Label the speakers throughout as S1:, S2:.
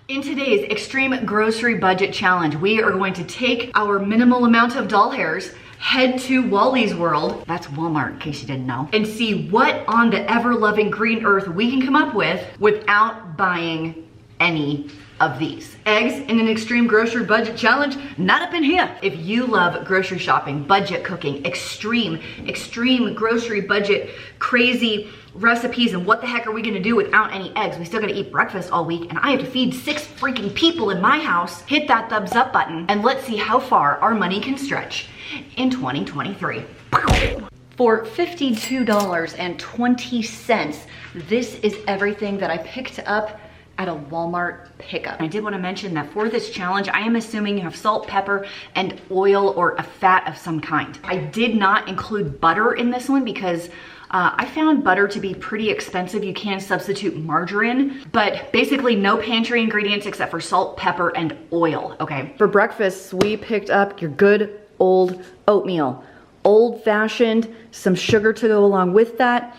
S1: In today's extreme grocery budget challenge, we are going to take our minimal amount of doll hairs, head to Wally's World, that's Walmart in case you didn't know, and see what on the ever-loving green earth we can come up with without buying any of these. Eggs in an extreme grocery budget challenge, not up in here. If you love grocery shopping, budget cooking, extreme grocery budget, crazy recipes, and what the heck are we gonna do without any eggs? We still gotta eat breakfast all week, and I have to feed 6 freaking people in my house. Hit that thumbs up button, and let's see how far our money can stretch in 2023. For $52.20, this is everything that I picked up at a Walmart pickup. I did want to mention that for this challenge, I am assuming you have salt, pepper, and oil or a fat of some kind. I did not include butter in this one because I found butter to be pretty expensive. You can substitute margarine, but basically no pantry ingredients except for salt, pepper, and oil, okay? For breakfast, we picked up your good old oatmeal. Old-fashioned, some sugar to go along with that.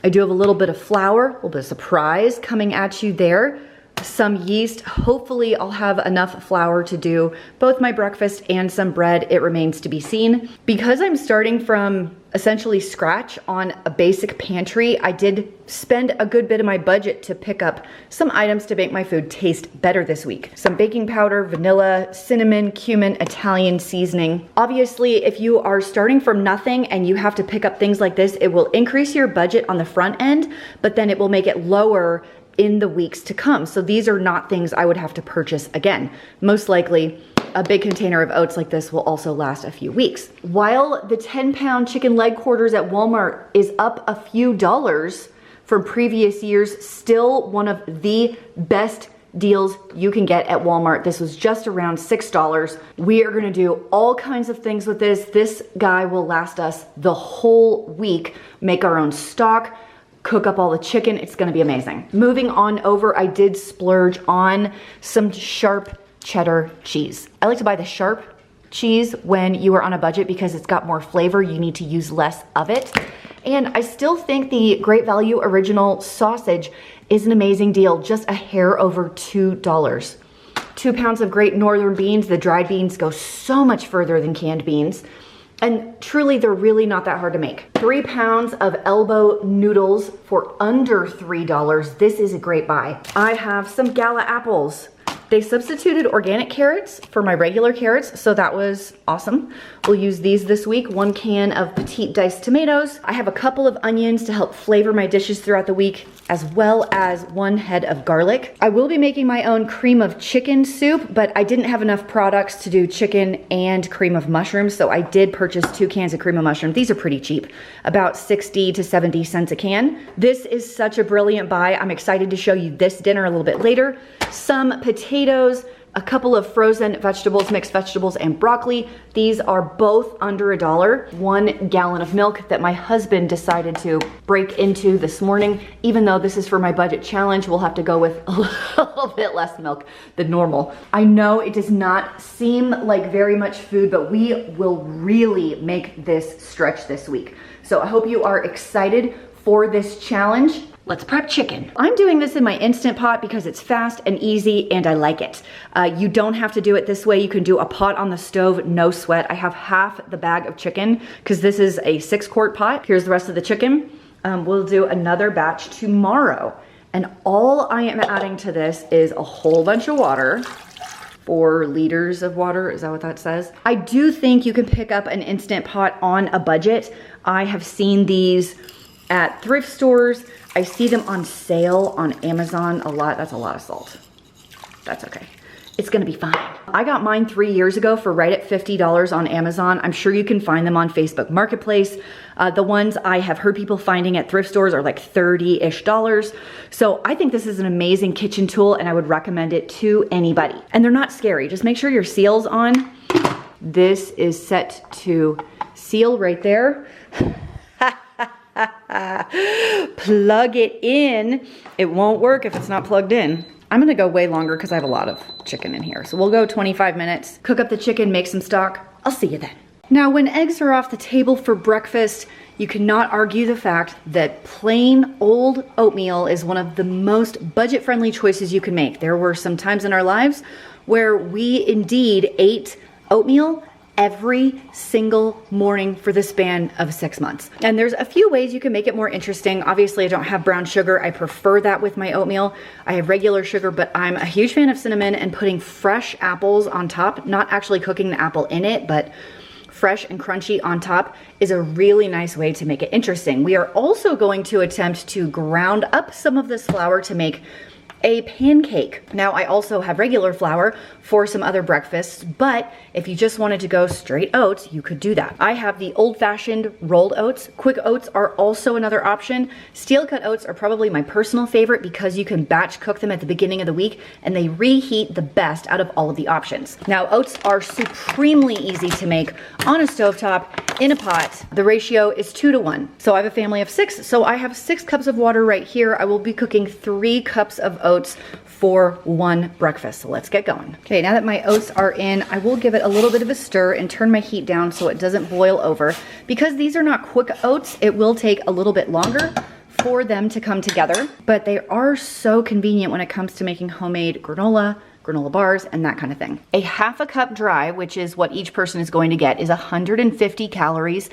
S1: I do have a little bit of flour, a little bit of surprise coming at you there. Some yeast. Hopefully I'll have enough flour to do both my breakfast and some bread. It remains to be seen. Because I'm starting from essentially scratch on a basic pantry, I did spend a good bit of my budget to pick up some items to make my food taste better this week. Some baking powder, vanilla, cinnamon, cumin, Italian seasoning. Obviously, if you are starting from nothing and you have to pick up things like this, it will increase your budget on the front end, but then it will make it lower in the weeks to come. So these are not things I would have to purchase again. Most likely, a big container of oats like this will also last a few weeks. While the 10-pound chicken leg quarters at Walmart is up a few dollars from previous years, still one of the best deals you can get at Walmart. This was just around $6. We are gonna do all kinds of things with this. This guy will last us the whole week. Make our own stock, cook up all the chicken. It's gonna be amazing. Moving on over, I did splurge on some sharp cheddar cheese. I like to buy the sharp cheese when you are on a budget because it's got more flavor. You need to use less of it. And I still think the Great Value Original Sausage is an amazing deal, just a hair over $2. 2 pounds of Great Northern beans. The dried beans go so much further than canned beans. And truly, they're really not that hard to make. 3 pounds of elbow noodles for under $3. This is a great buy. I have some Gala apples. They substituted organic carrots for my regular carrots, so that was awesome. We'll use these this week. 1 can of petite diced tomatoes. I have a couple of onions to help flavor my dishes throughout the week, as well as 1 head of garlic. I will be making my own cream of chicken soup, but I didn't have enough products to do chicken and cream of mushrooms, so I did purchase 2 cans of cream of mushroom. These are pretty cheap, about 60 to 70 cents a can. This is such a brilliant buy. I'm excited to show you this dinner a little bit later. Some potatoes, a couple of frozen vegetables, mixed vegetables, and broccoli. These are both under $1. 1 gallon of milk that my husband decided to break into this morning. Even though this is for my budget challenge, we'll have to go with a little bit less milk than normal. I know it does not seem like very much food, but we will really make this stretch this week. So I hope you are excited for this challenge. Let's prep chicken. I'm doing this in my Instant Pot because it's fast and easy and I like it. You don't have to do it this way. You can do a pot on the stove, no sweat. I have half the bag of chicken because this is a 6-quart pot. Here's the rest of the chicken. We'll do another batch tomorrow. And all I am adding to this is a whole bunch of water. 4 liters of water, is that what that says? I do think you can pick up an Instant Pot on a budget. I have seen these at thrift stores. I see them on sale on Amazon a lot. That's a lot of salt. That's okay. It's gonna be fine. I got mine 3 years ago for right at $50 on Amazon. I'm sure you can find them on Facebook Marketplace. The ones I have heard people finding at thrift stores are like $30-ish. So I think this is an amazing kitchen tool and I would recommend it to anybody. And they're not scary. Just make sure your seal's on. This is set to seal right there. Plug it in. It won't work if it's not plugged in. I'm gonna go way longer because I have a lot of chicken in here. So we'll go 25 minutes, cook up the chicken, make some stock. I'll see you then. Now, when eggs are off the table for breakfast, you cannot argue the fact that plain old oatmeal is one of the most budget-friendly choices you can make. There were some times in our lives where we indeed ate oatmeal every single morning for the span of 6 months. And there's a few ways you can make it more interesting. Obviously, I don't have brown sugar. I prefer that with my oatmeal. I have regular sugar, but I'm a huge fan of cinnamon and putting fresh apples on top, not actually cooking the apple in it, but fresh and crunchy on top is a really nice way to make it interesting. We are also going to attempt to ground up some of this flour to make a pancake. Now, I also have regular flour for some other breakfasts, but if you just wanted to go straight oats, you could do that. I have the old-fashioned rolled oats. Quick oats are also another option. Steel cut oats are probably my personal favorite because you can batch cook them at the beginning of the week and they reheat the best out of all of the options. Now, oats are supremely easy to make on a stovetop, in a pot. The ratio is 2 to 1. So I have a family of 6, so I have 6 cups of water right here. I will be cooking 3 cups of oats for 1 breakfast. So let's get going. Okay, now that my oats are in, I will give it a little bit of a stir and turn my heat down so it doesn't boil over. Because these are not quick oats, it will take a little bit longer for them to come together, but they are so convenient when it comes to making homemade granola bars, and that kind of thing. A half a cup dry, which is what each person is going to get, is 150 calories,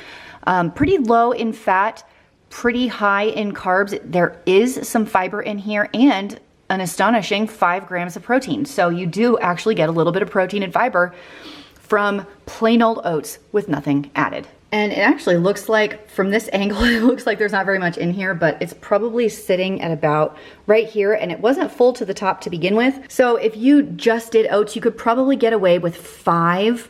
S1: pretty low in fat, pretty high in carbs. There is some fiber in here and an astonishing 5 grams of protein. So you do actually get a little bit of protein and fiber from plain old oats with nothing added. And it actually looks like, from this angle, it looks like there's not very much in here, but it's probably sitting at about right here, and it wasn't full to the top to begin with. So if you just did oats, you could probably get away with 5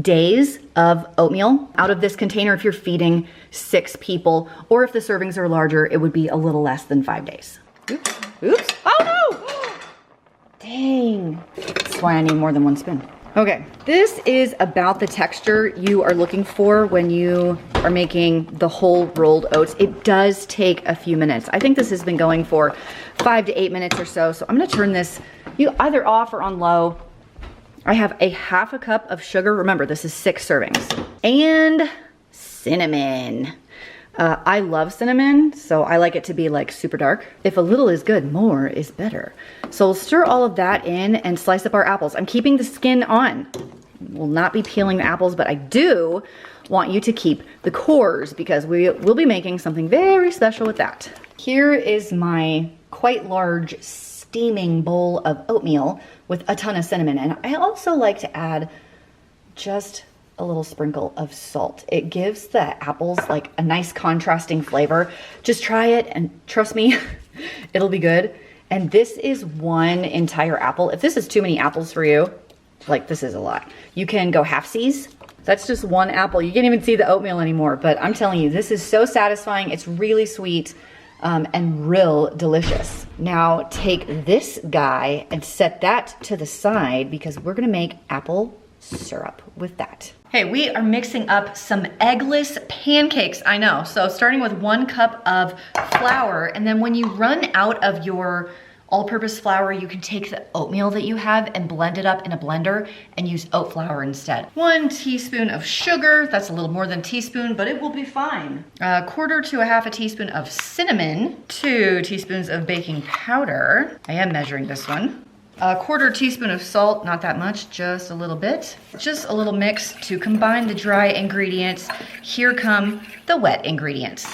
S1: days of oatmeal out of this container if you're feeding 6 people, or if the servings are larger, it would be a little less than 5 days. Oops, oops, oh no! Dang, that's why I need more than 1 spoon. Okay, this is about the texture you are looking for when you are making the whole rolled oats. It does take a few minutes. I think this has been going for 5 to 8 minutes or so. So I'm gonna turn this either off or on low. I have a half a cup of sugar. Remember, this is 6 servings. And cinnamon. I love cinnamon, so I like it to be like super dark. If a little is good, more is better. So we'll stir all of that in and slice up our apples. I'm keeping the skin on. We'll not be peeling the apples, but I do want you to keep the cores because we will be making something very special with that. Here is my quite large steaming bowl of oatmeal with a ton of cinnamon. And I also like to add just a little sprinkle of salt. It gives the apples like a nice contrasting flavor. Just try it and trust me, it'll be good. And this is 1 entire apple. If this is too many apples for you, like this is a lot, you can go half-size. That's just 1 apple. You can't even see the oatmeal anymore, but I'm telling you, this is so satisfying. It's really sweet and real delicious. Now take this guy and set that to the side because we're gonna make apple syrup with that. Hey, we are mixing up some eggless pancakes, I know. So starting with 1 cup of flour, and then when you run out of your all-purpose flour, you can take the oatmeal that you have and blend it up in a blender and use oat flour instead. 1 teaspoon of sugar, that's a little more than a teaspoon, but it will be fine. 1/4 to 1/2 teaspoon of cinnamon, 2 teaspoons of baking powder. I am measuring this one. 1/4 teaspoon of salt, not that much, just a little bit. Just a little mix to combine the dry ingredients. Here come the wet ingredients.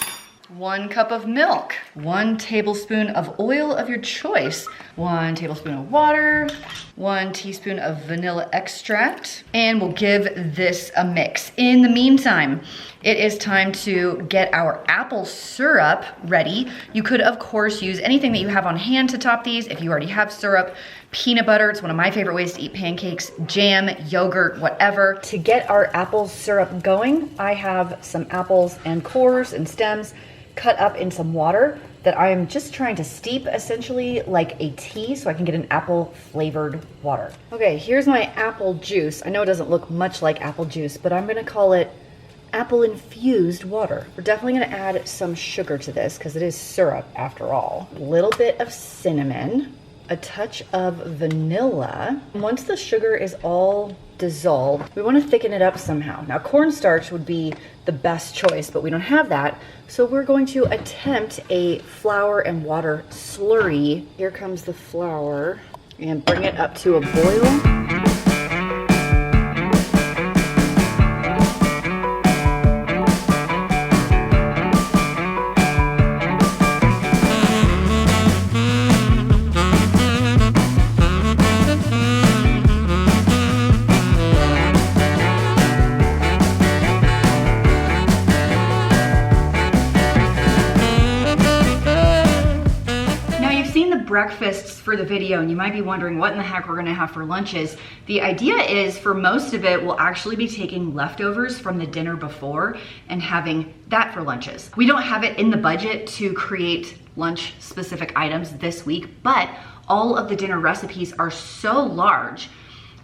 S1: 1 cup of milk, 1 tablespoon of oil of your choice, 1 tablespoon of water, 1 teaspoon of vanilla extract, and we'll give this a mix. In the meantime, it is time to get our apple syrup ready. You could, of course, use anything that you have on hand to top these. If you already have syrup, peanut butter, it's one of my favorite ways to eat pancakes, jam, yogurt, whatever. To get our apple syrup going, I have some apples and cores and stems cut up in some water that I'm just trying to steep essentially like a tea so I can get an apple flavored water. Okay, here's my apple juice. I know it doesn't look much like apple juice, but I'm gonna call it apple infused water. We're definitely gonna add some sugar to this because it is syrup after all. A little bit of cinnamon, a touch of vanilla. Once the sugar is all dissolved. We want to thicken it up somehow. Now cornstarch would be the best choice, but we don't have that. So we're going to attempt a flour and water slurry. Here comes the flour, and bring it up to a boil. Breakfasts for the video, and you might be wondering what in the heck we're gonna have for lunches. The idea is for most of it, we'll actually be taking leftovers from the dinner before and having that for lunches. We don't have it in the budget to create lunch specific items this week, but all of the dinner recipes are so large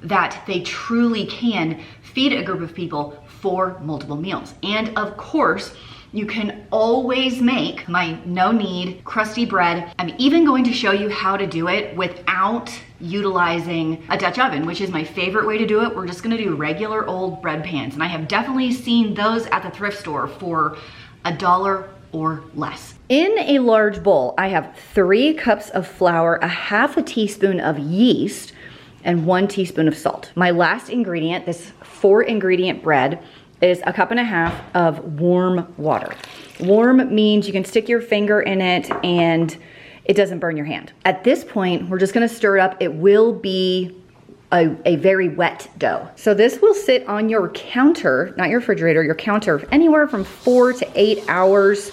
S1: that they truly can feed a group of people for multiple meals. And of course, you can always make my no-knead crusty bread. I'm even going to show you how to do it without utilizing a Dutch oven, which is my favorite way to do it. We're just gonna do regular old bread pans. And I have definitely seen those at the thrift store for $1 or less. In a large bowl, I have 3 cups of flour, a half a teaspoon of yeast, and 1 teaspoon of salt. My last ingredient, this 4-ingredient bread, is a 1.5 cups of warm water. Warm means you can stick your finger in it and it doesn't burn your hand. At this point, we're just gonna stir it up. It will be a very wet dough. So this will sit on your counter, not your refrigerator, your counter, anywhere from 4 to 8 hours,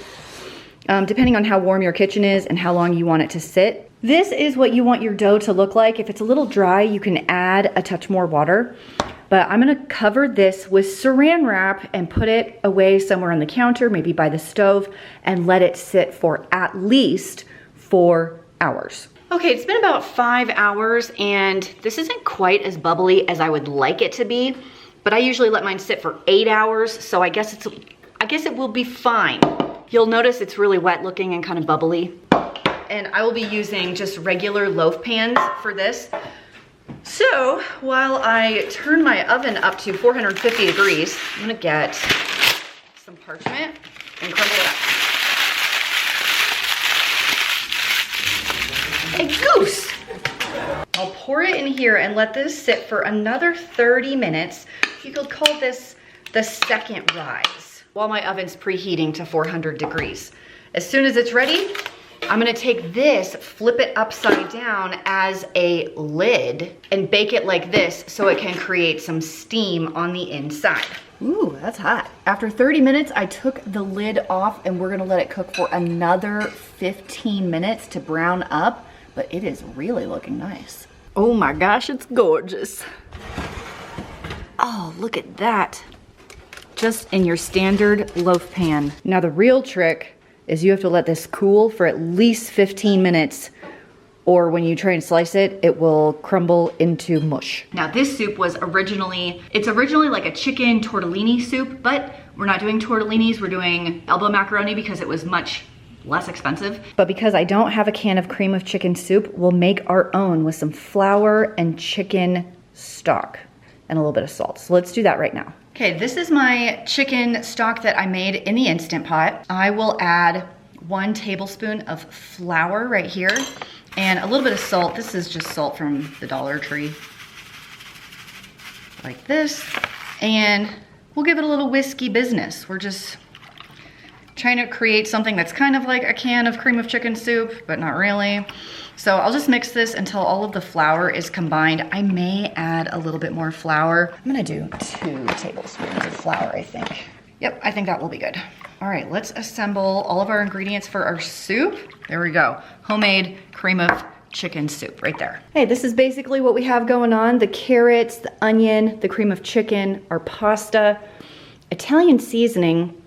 S1: depending on how warm your kitchen is and how long you want it to sit. This is what you want your dough to look like. If it's a little dry, you can add a touch more water. But I'm gonna cover this with saran wrap and put it away somewhere on the counter, maybe by the stove, and let it sit for at least 4 hours. Okay, it's been about 5 hours and this isn't quite as bubbly as I would like it to be, but I usually let mine sit for 8 hours, so I guess it will be fine. You'll notice it's really wet looking and kind of bubbly. And I will be using just regular loaf pans for this. So while I turn my oven up to 450 degrees, I'm gonna get some parchment and crumble it up. A goose! I'll pour it in here and let this sit for another 30 minutes. You could call this the second rise while my oven's preheating to 400 degrees. As soon as it's ready, I'm gonna take this, flip it upside down as a lid and bake it like this so it can create some steam on the inside. Ooh, that's hot. After 30 minutes, I took the lid off and we're gonna let it cook for another 15 minutes to brown up, but it is really looking nice. Oh my gosh, it's gorgeous. Oh, look at that. Just in your standard loaf pan. Now the real trick is you have to let this cool for at least 15 minutes or when you try and slice it, it will crumble into mush. Now this soup was originally like a chicken tortellini soup, but we're not doing tortellinis, we're doing elbow macaroni because it was much less expensive. But because I don't have a can of cream of chicken soup, we'll make our own with some flour and chicken stock and a little bit of salt. So let's do that right now. Okay, this is my chicken stock that I made in the Instant Pot. I will add 1 tablespoon of flour right here and a little bit of salt. This is just salt from the Dollar Tree. Like this. And we'll give it a little whiskey business. We're just trying to create something that's kind of like a can of cream of chicken soup, but not really. So I'll just mix this until all of the flour is combined. I may add a little bit more flour. I'm gonna do 2 tablespoons of flour, I think. Yep, I think that will be good. All right, let's assemble all of our ingredients for our soup. There we go. Homemade cream of chicken soup right there. Hey, this is basically what we have going on. The carrots, the onion, the cream of chicken, our pasta, Italian seasoning,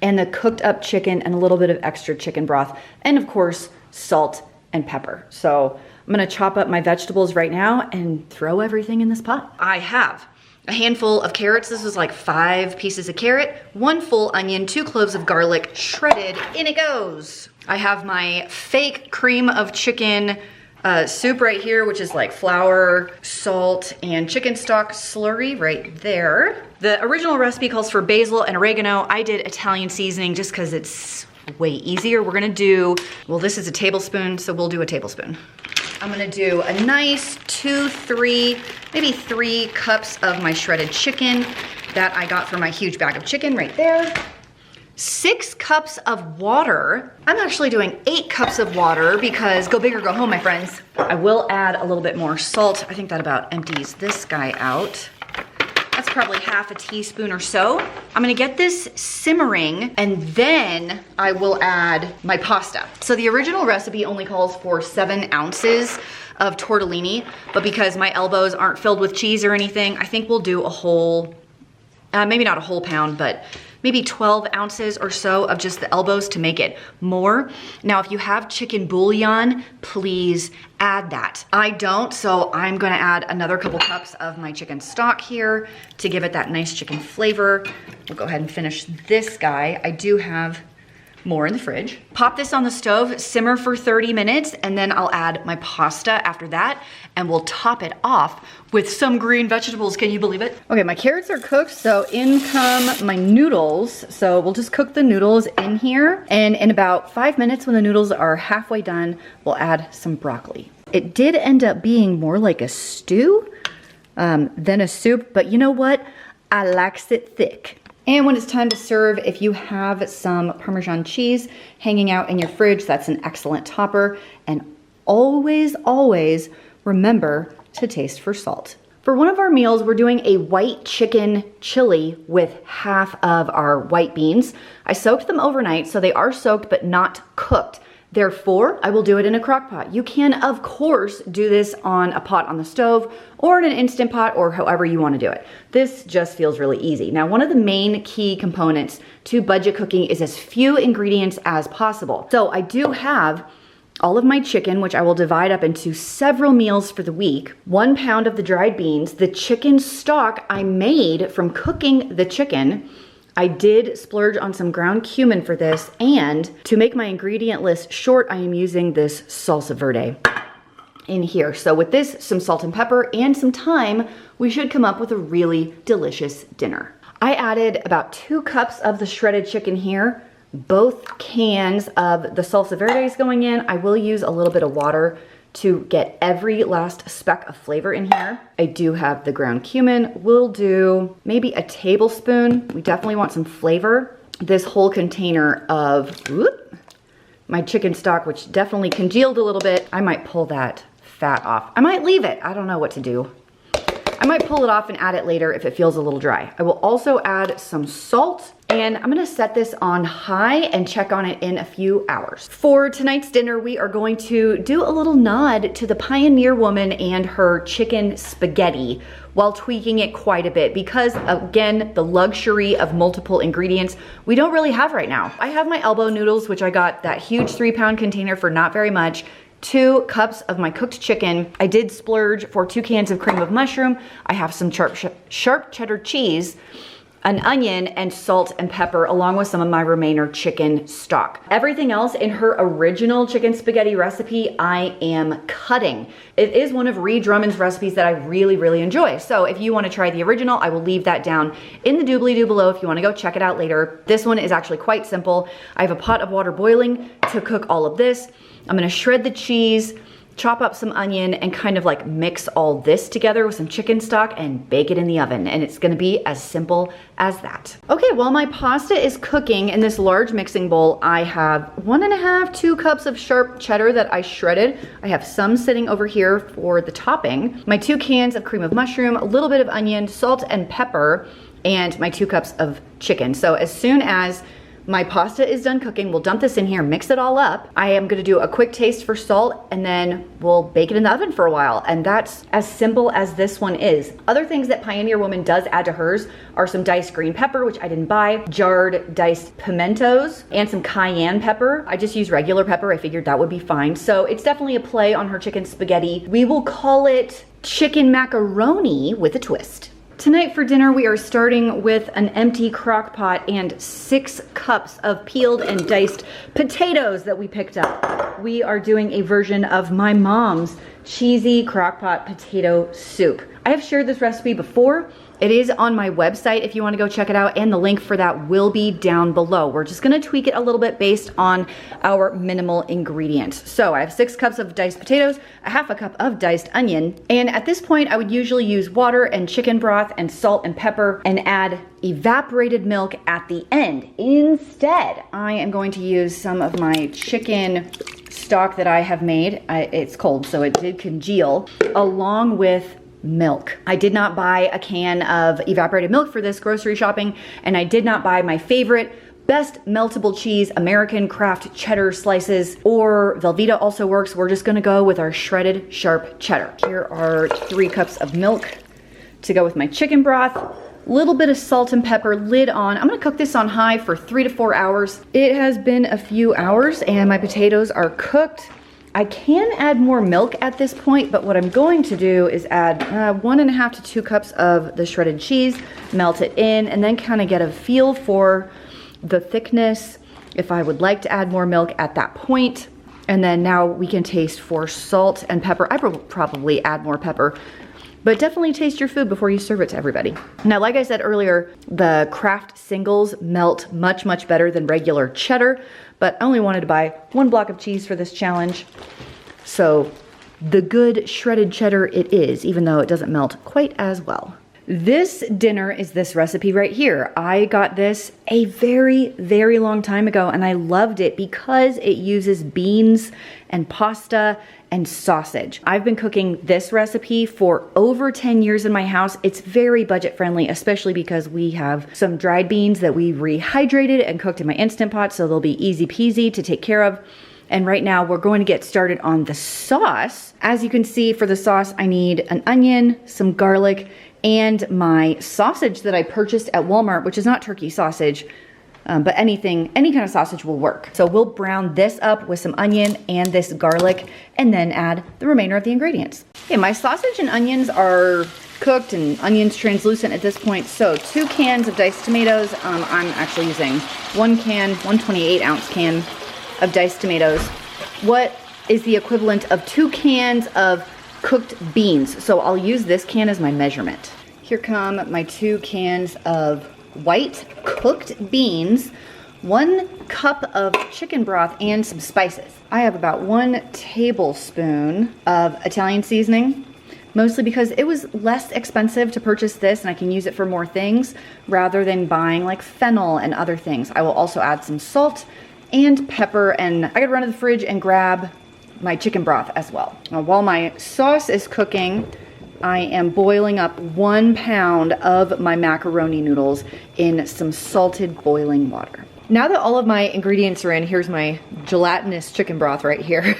S1: and the cooked up chicken and a little bit of extra chicken broth. And of course, salt and pepper. So I'm gonna chop up my vegetables right now and throw everything in this pot. I have a handful of carrots. This is like 5 pieces of carrot, 1 full onion, 2 cloves of garlic, shredded, in it goes. I have my fake cream of chicken soup right here, which is like flour, salt, and chicken stock slurry right there. The original recipe calls for basil and oregano. I did Italian seasoning just because it's way easier. We're gonna do, well, this is a tablespoon, so we'll do a tablespoon. I'm gonna do a nice 2, 3, maybe 3 cups of my shredded chicken that I got from my huge bag of chicken right there. 6 cups of water. I'm actually doing 8 cups of water because go big or go home, my friends. I will add a little bit more salt. I think that about empties this guy out. That's probably half a teaspoon or so. I'm gonna get this simmering and then I will add my pasta. So the original recipe only calls for 7 ounces of tortellini, but because my elbows aren't filled with cheese or anything, I think we'll do a whole, maybe not a whole pound, but maybe 12 ounces or so of just the elbows to make it more. Now, if you have chicken bouillon, please add that. I don't, so I'm gonna add another couple cups of my chicken stock here to give it that nice chicken flavor. We'll go ahead and finish this guy. I do have more in the fridge. Pop this on the stove, simmer for 30 minutes, and then I'll add my pasta after that, and we'll top it off with some green vegetables. Can you believe it? Okay, my carrots are cooked, so in come my noodles. So we'll just cook the noodles in here, and in about 5 minutes when the noodles are halfway done, we'll add some broccoli. It did end up being more like a stew than a soup, but you know what? I likes it thick. And when it's time to serve, if you have some Parmesan cheese hanging out in your fridge, that's an excellent topper. And always, always remember to taste for salt. For one of our meals, we're doing a white chicken chili with half of our white beans. I soaked them overnight, so they are soaked but not cooked. Therefore, I will do it in a crock pot. You can, of course, do this on a pot on the stove or in an Instant Pot or however you want to do it. This just feels really easy. Now, one of the main key components to budget cooking is as few ingredients as possible. So I do have all of my chicken, which I will divide up into several meals for the week, 1 pound of the dried beans, the chicken stock I made from cooking the chicken. I did splurge on some ground cumin for this, and to make my ingredient list short, I am using this salsa verde in here. So with this, some salt and pepper, and some thyme, we should come up with a really delicious dinner. I added about 2 cups of the shredded chicken here, both cans of the salsa verdes going in. I will use a little bit of water to get every last speck of flavor in here. I do have the ground cumin. We'll do maybe a tablespoon. We definitely want some flavor. This whole container of my chicken stock, which definitely congealed a little bit. I might pull that fat off. I might leave it. I don't know what to do. I might pull it off and add it later if it feels a little dry. I will also add some salt, and I'm gonna set this on high and check on it in a few hours. For tonight's dinner, we are going to do a little nod to the pioneer woman and her chicken spaghetti while tweaking it quite a bit because, again, the luxury of multiple ingredients we don't really have right now. I have my elbow noodles, which I got that huge 3-pound container for not very much. 2 cups of my cooked chicken. I did splurge for 2 cans of cream of mushroom. I have some sharp cheddar cheese, an onion, and salt and pepper, along with some of my remainder chicken stock. Everything else in her original chicken spaghetti recipe, I am cutting. It is one of Ree Drummond's recipes that I really, really enjoy. So if you want to try the original, I will leave that down in the doobly-doo below if you want to go check it out later. This one is actually quite simple. I have a pot of water boiling to cook all of this. I'm gonna shred the cheese, chop up some onion, and kind of like mix all this together with some chicken stock and bake it in the oven. And it's gonna be as simple as that. Okay, while my pasta is cooking in this large mixing bowl, I have 1.5, 2 cups of sharp cheddar that I shredded. I have some sitting over here for the topping. My 2 cans of cream of mushroom, a little bit of onion, salt and pepper, and my 2 cups of chicken. So as soon as my pasta is done cooking, we'll dump this in here, mix it all up. I am gonna do a quick taste for salt, and then we'll bake it in the oven for a while. And that's as simple as this one is. Other things that Pioneer Woman does add to hers are some diced green pepper, which I didn't buy, jarred diced pimentos, and some cayenne pepper. I just use regular pepper. I figured that would be fine. So it's definitely a play on her chicken spaghetti. We will call it chicken macaroni with a twist. Tonight for dinner, we are starting with an empty crock pot and 6 cups of peeled and diced potatoes that we picked up. We are doing a version of my mom's cheesy crock pot potato soup. I have shared this recipe before. It is on my website if you want to go check it out, and the link for that will be down below. We're just going to tweak it a little bit based on our minimal ingredients. So I have 6 cups of diced potatoes, a half a cup of diced onion, and at this point I would usually use water and chicken broth and salt and pepper and add evaporated milk at the end. Instead, I am going to use some of my chicken stock that I have made. It's cold, so it did congeal, along with milk. I did not buy a can of evaporated milk for this grocery shopping, and I did not buy my favorite best meltable cheese, American Kraft cheddar slices, or Velveeta also works. We're just gonna go with our shredded sharp cheddar. Here are 3 cups of milk to go with my chicken broth. Little bit of salt and pepper, lid on. I'm gonna cook this on high for 3 to 4 hours. It has been a few hours and my potatoes are cooked. I can add more milk at this point, but what I'm going to do is add 1.5 to 2 cups of the shredded cheese, melt it in, and then kind of get a feel for the thickness, if I would like to add more milk at that point. And then now we can taste for salt and pepper. I will probably add more pepper, but definitely taste your food before you serve it to everybody. Now, like I said earlier, the Kraft singles melt much, much better than regular cheddar, but I only wanted to buy 1 block of cheese for this challenge. So the good shredded cheddar it is, even though it doesn't melt quite as well. This dinner is this recipe right here. I got this a very, very long time ago and I loved it because it uses beans and pasta and sausage. I've been cooking this recipe for over 10 years in my house. It's very budget friendly, especially because we have some dried beans that we rehydrated and cooked in my Instant Pot, so they'll be easy peasy to take care of. And right now we're going to get started on the sauce. As you can see, for the sauce, I need an onion, some garlic, and my sausage that I purchased at Walmart, which is not turkey sausage, but any kind of sausage will work. So we'll brown this up with some onion and this garlic and then add the remainder of the ingredients. Okay, my sausage and onions are cooked and onions translucent at this point. So 2 cans of diced tomatoes. I'm actually using 1 can, 128 ounce can of diced tomatoes. What is the equivalent of 2 cans of cooked beans? So I'll use this can as my measurement. Here come my 2 cans of white cooked beans, 1 cup of chicken broth, and some spices. I have about 1 tablespoon of Italian seasoning, mostly because it was less expensive to purchase this and I can use it for more things rather than buying like fennel and other things. I will also add some salt and pepper, and I gotta run to the fridge and grab my chicken broth as well. Now, while my sauce is cooking, I am boiling up 1 pound of my macaroni noodles in some salted boiling water. Now that all of my ingredients are in, here's my gelatinous chicken broth right here.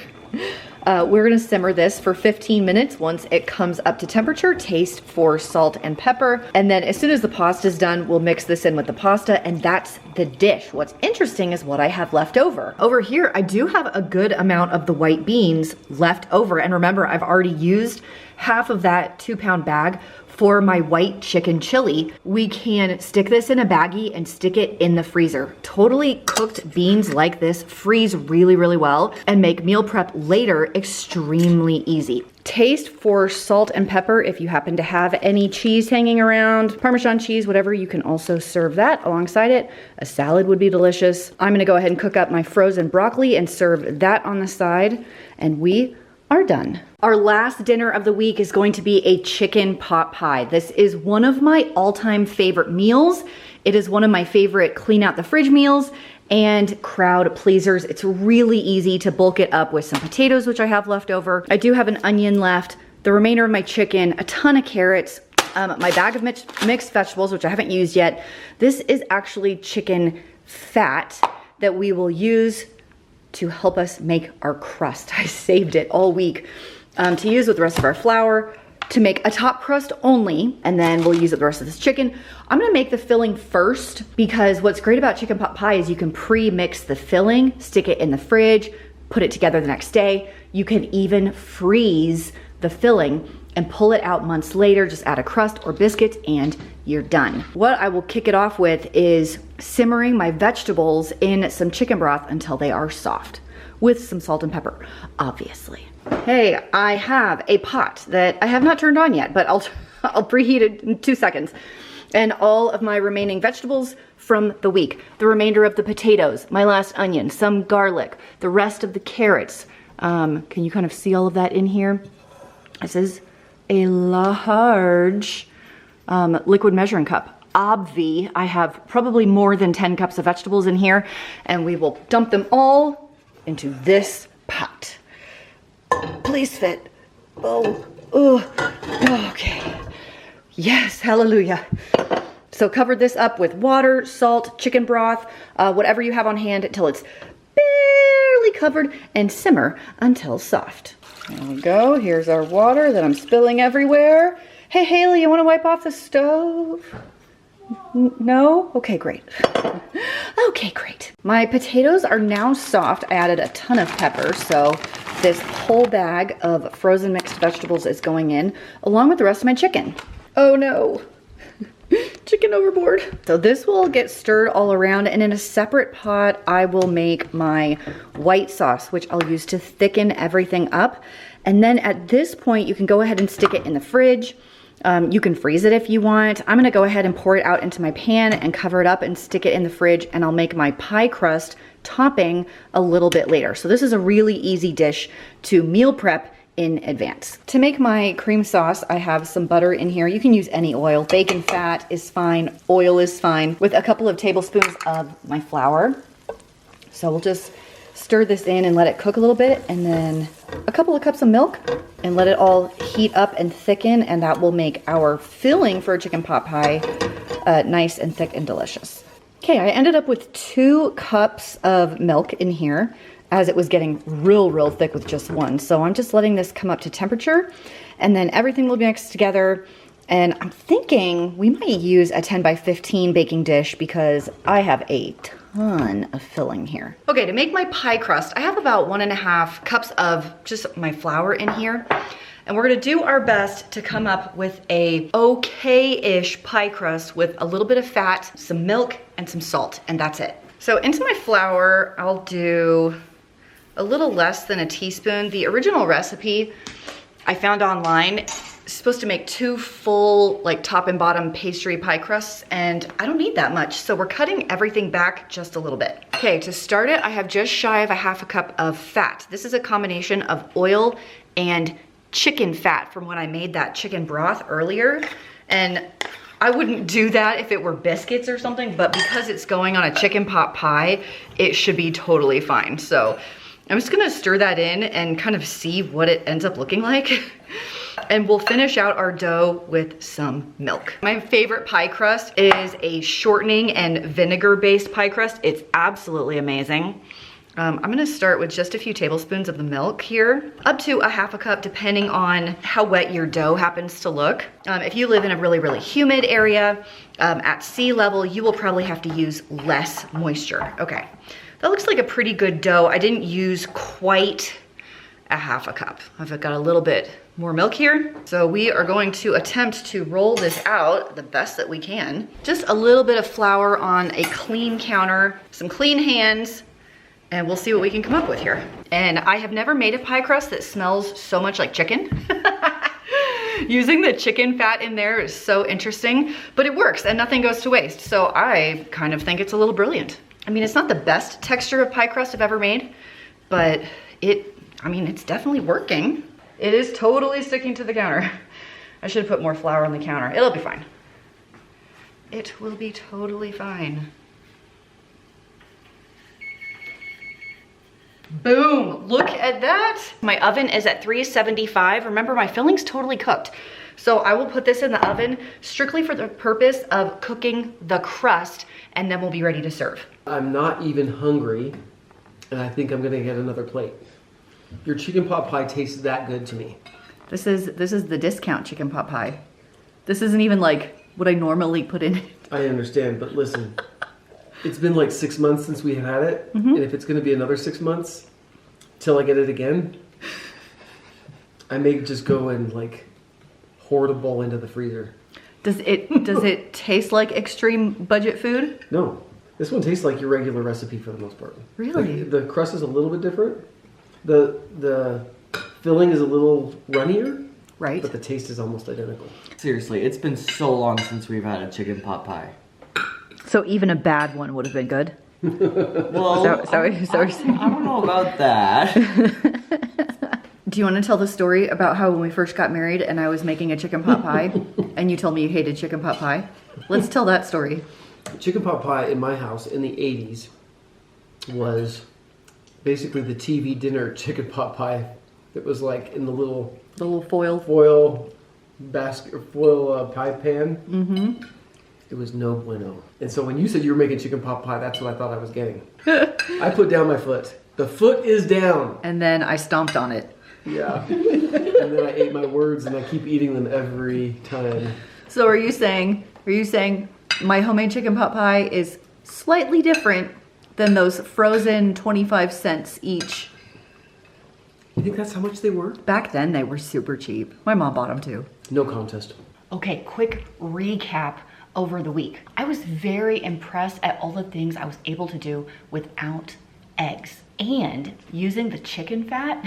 S1: We're gonna simmer this for 15 minutes. Once it comes up to temperature, taste for salt and pepper. And then as soon as the pasta's done, we'll mix this in with the pasta, and that's the dish. What's interesting is what I have left over. Over here, I do have a good amount of the white beans left over. And remember, I've already used half of that 2-pound bag for my white chicken chili. We can stick this in a baggie and stick it in the freezer. Totally cooked beans like this freeze really, really well and make meal prep later extremely easy. Taste for salt and pepper if you happen to have any cheese hanging around, Parmesan cheese, whatever, you can also serve that alongside it. A salad would be delicious. I'm gonna go ahead and cook up my frozen broccoli and serve that on the side, and we are done. Our last dinner of the week is going to be a chicken pot pie. This is one of my all-time favorite meals. It is one of my favorite clean out the fridge meals and crowd pleasers. It's really easy to bulk it up with some potatoes, which I have left over. I do have an onion left, the remainder of my chicken, a ton of carrots, my bag of mixed vegetables, which I haven't used yet. This is actually chicken fat that we will use to help us make our crust. I saved it all week to use with the rest of our flour to make a top crust only, and then we'll use it the rest of this chicken. I'm gonna make the filling first because what's great about chicken pot pie is you can pre-mix the filling, stick it in the fridge, put it together the next day. You can even freeze the filling and pull it out months later. Just add a crust or biscuits and you're done. What I will kick it off with is simmering my vegetables in some chicken broth until they are soft with some salt and pepper, obviously. Hey, I have a pot that I have not turned on yet, but I'll preheat it in 2 seconds. And all of my remaining vegetables from the week, the remainder of the potatoes, my last onion, some garlic, the rest of the carrots. Can you kind of see all of that in here? This is a large liquid measuring cup. Obvi, I have probably more than 10 cups of vegetables in here, and we will dump them all into this pot. Please fit. Oh, okay. Yes, hallelujah. So cover this up with water, salt, chicken broth, whatever you have on hand until it's barely covered, and simmer until soft. There we go. Here's our water that I'm spilling everywhere. Hey, Haley, you want to wipe off the stove? No? Okay, great. Okay, great. My potatoes are now soft. I added a ton of pepper, so this whole bag of frozen mixed vegetables is going in, along with the rest of my chicken. Oh no. Chicken overboard. So this will get stirred all around, and in a separate pot, I will make my white sauce, which I'll use to thicken everything up. And then at this point, you can go ahead and stick it in the fridge. You can freeze it if you want. I'm gonna go ahead and pour it out into my pan and cover it up and stick it in the fridge, and I'll make my pie crust topping a little bit later. So this is a really easy dish to meal prep in advance. To make my cream sauce, I have some butter in here. You can use any oil. Bacon fat is fine. Oil is fine. With a couple of tablespoons of my flour. So we'll just stir this in and let it cook a little bit, and then a couple of cups of milk, and let it all heat up and thicken, and that will make our filling for a chicken pot pie nice and thick and delicious. Okay, I ended up with 2 cups of milk in here, as it was getting real thick with just one. So I'm just letting this come up to temperature, and then everything will be mixed together. And I'm thinking we might use a 10 by 15 baking dish because I have a ton of filling here. Okay, to make my pie crust, I have about 1.5 cups of just my flour in here. And we're gonna do our best to come up with a okay-ish pie crust with a little bit of fat, some milk, and some salt, and that's it. So into my flour, I'll do a little less than a teaspoon. The original recipe I found online is supposed to make 2 full, like, top and bottom pastry pie crusts, and I don't need that much, so we're cutting everything back just a little bit. Okay, to start it, I have just shy of a 1/2 cup of fat. This is a combination of oil and chicken fat from when I made that chicken broth earlier, and I wouldn't do that if it were biscuits or something, but because it's going on a chicken pot pie, it should be totally fine. So I'm just gonna stir that in and kind of see what it ends up looking like. And we'll finish out our dough with some milk. My favorite pie crust is a shortening and vinegar-based pie crust. It's absolutely amazing. I'm gonna start with just a few tablespoons of the milk here, up to a 1/2 cup, depending on how wet your dough happens to look. If you live in a really humid area at sea level, you will probably have to use less moisture. Okay, that looks like a pretty good dough. I didn't use quite a 1/2 cup. I've got a little bit more milk here. So we are going to attempt to roll this out the best that we can. Just a little bit of flour on a clean counter, some clean hands, and we'll see what we can come up with here. And I have never made a pie crust that smells so much like chicken. Using the chicken fat in there is so interesting, but it works and nothing goes to waste. So I kind of think it's a little brilliant. I mean, it's not the best texture of pie crust I've ever made, but it's definitely working. It is totally sticking to the counter. I should have put more flour on the counter. It'll be fine. It will be totally fine. Boom, look at that. My oven is at 375. Remember, my filling's totally cooked. So I will put this in the oven strictly for the purpose of cooking the crust, and then we'll be ready to serve.
S2: I'm not even hungry, and I think I'm gonna get another plate. Your chicken pot pie tastes that good to me.
S1: This is the discount chicken pot pie. This isn't even like what I normally put in.
S2: I understand, but listen, it's been like 6 months since we had it, and if it's gonna be another 6 months till I get it again, I may just go and like hoard a bowl into the freezer.
S1: Does it taste like extreme budget food?
S2: No, this one tastes like your regular recipe for the most part.
S1: Really?
S2: Like, the crust is a little bit different. The filling is a little runnier.
S1: Right.
S2: But the taste is almost identical.
S3: Seriously, it's been so long since we've had a chicken pot pie.
S1: So even a bad one would have been good?
S3: Well,
S1: I
S3: don't know about that.
S1: Do you want to tell the story about how when we first got married and I was making a chicken pot pie and you told me you hated chicken pot pie? Let's tell that story.
S2: Chicken pot pie in my house in the 80s was basically the TV dinner chicken pot pie. It was like in the little foil basket, foil pie pan. Mm-hmm. It was no bueno. And so when you said you were making chicken pot pie, that's what I thought I was getting. I put down my foot. The foot is down.
S1: And then I stomped on it.
S2: Yeah. And then I ate my words, and I keep eating them every time.
S1: So are you saying my homemade chicken pot pie is slightly different than those frozen 25 cents each?
S2: You think that's how much they were?
S1: Back then they were super cheap. My mom bought them too.
S2: No contest.
S1: Okay, quick recap over the week. I was very impressed at all the things I was able to do without eggs, and using the chicken fat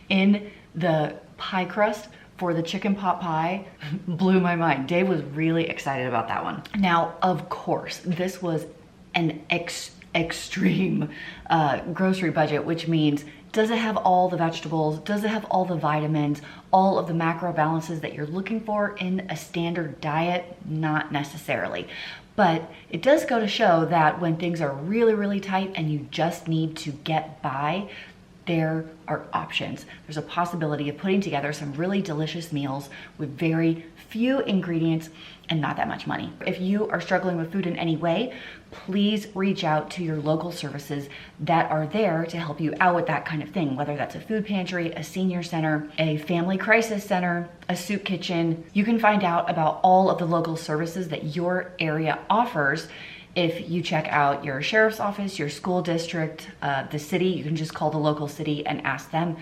S1: in the pie crust for the chicken pot pie blew my mind. Dave was really excited about that one. Now, of course, this was an extreme grocery budget, which means, does it have all the vegetables? Does it have all the vitamins? All of the macro balances that you're looking for in a standard diet? Not necessarily. But it does go to show that when things are really, really tight and you just need to get by, there are options. There's a possibility of putting together some really delicious meals with very few ingredients and not that much money. If you are struggling with food in any way, please reach out to your local services that are there to help you out with that kind of thing, whether that's a food pantry, a senior center, a family crisis center, a soup kitchen. You can find out about all of the local services that your area offers if you check out your sheriff's office, your school district, the city. You can just call the local city and ask them.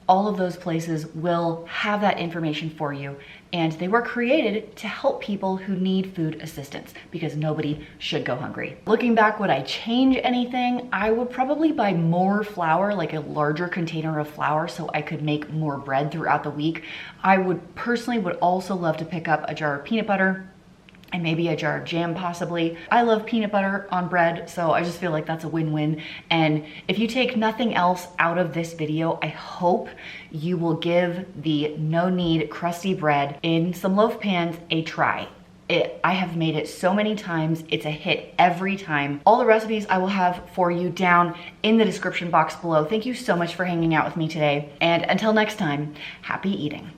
S1: All of those places will have that information for you, and they were created to help people who need food assistance because nobody should go hungry. Looking back, would I change anything? I would probably buy more flour, like a larger container of flour, so I could make more bread throughout the week. I would also love to pick up a jar of peanut butter and maybe a jar of jam possibly. I love peanut butter on bread, so I just feel like that's a win-win. And if you take nothing else out of this video, I hope you will give the no-knead crusty bread in some loaf pans a try. I have made it so many times. It's a hit every time. All the recipes I will have for you down in the description box below. Thank you so much for hanging out with me today. And until next time, happy eating.